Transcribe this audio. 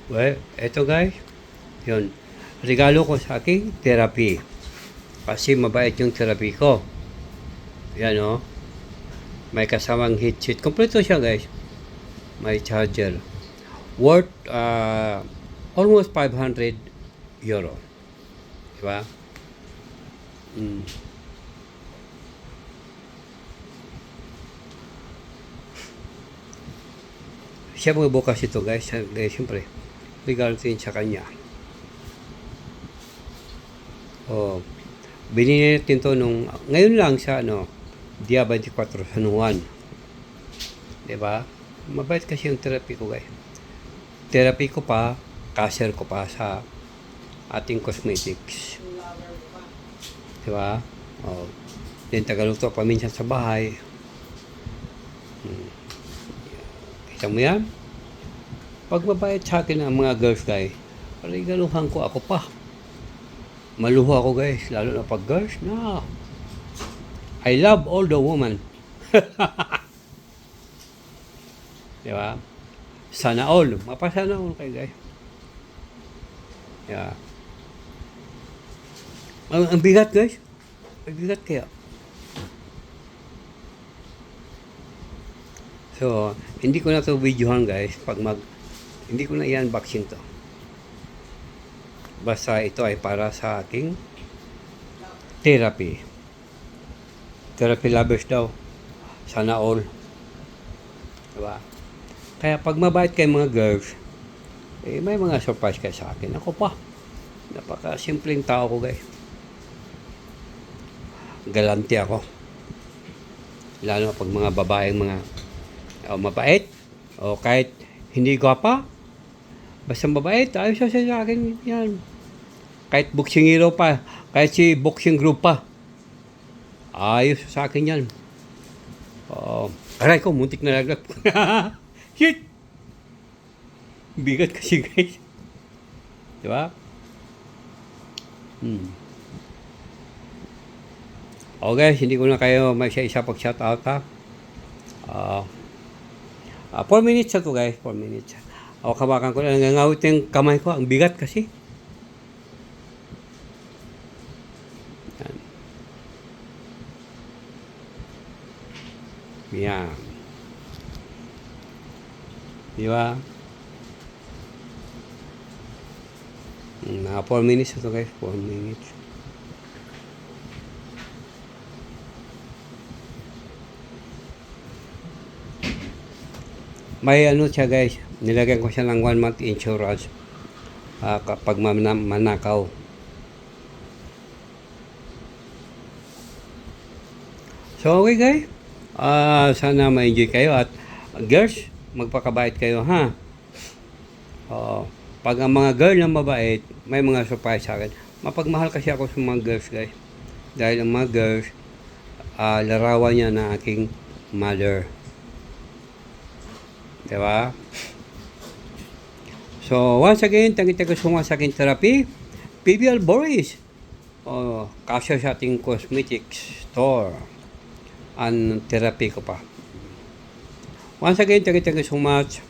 Well, eto guys, yun. Regalo ko sa aking therapy. Kasi mabait yung therapy ko. Yan o. May kasamang headset. Kompleto siya guys. May charger. Worth almost 500 euro. Diba? Mm. Siya magbukas ito guys. Siyempre, regalo din sa kanya. Oh, binili natin to nung ngayon lang sa dia 24 San Juan. 'Di ba? Mabait kasi yung therapy ko, guys. Therapy ko pa, cashier ko pa sa ating cosmetics. 'Di ba? Oh, din tagaluto pa minsan sa bahay. Kita mo yan? Pag mabait sa akin ang mga girls, guys, regaluhan ko ako pa. Maluho ako guys, lalo na pag girls na. I love all the women. Di ba? Sana all. Mapasana all kayo guys. Yeah. Ang bigat guys. Ang bigat kaya. So, hindi ko na to videohan guys. Hindi ko na i-unboxing to. Basta ito ay para sa aking therapy. Therapy lovers daw. Sana all. Diba? Kaya pag mabait kayo mga girls, may mga surprise kayo sa akin. Ako pa. Napaka-simpleng tao ko guys. Galante ako. Lalo pag mga babaeng mga mabait. O kahit hindi gwapa. Basta mabait. Ayos siya sa akin yan. Kahit boxing hero pa, kahit si boxing group pa, ayos sa akin yan. Aray ko, muntik na laglag. Shit! Bigat kasi guys. Diba? O guys, hindi ko na kayo may isa pag shout out ha. 4 minutes na to guys, 4 minutes. O kabakan ko na, nangangawit yung kamay ko, ang bigat kasi. Yan. Di ba? Mga 4 minutes ito guys. 4 minutes. May siya guys. Nilagyan ko siya ng 1 month insurance. Kapag manakaw. So okay guys. Sana ma-enjoy kayo at girls, magpakabait kayo ha. Pag ang mga girl na mabait, may mga surprise sa akin. Mapagmahal kasi ako sa mga girls guys. Dahil ang mga girls, larawan niya na aking mother. Diba? So once again, thank you so much sa aking therapy. PBL Boris. Kasya sa ating cosmetics store. Ang therapy ko pa. Once again, thank you so much.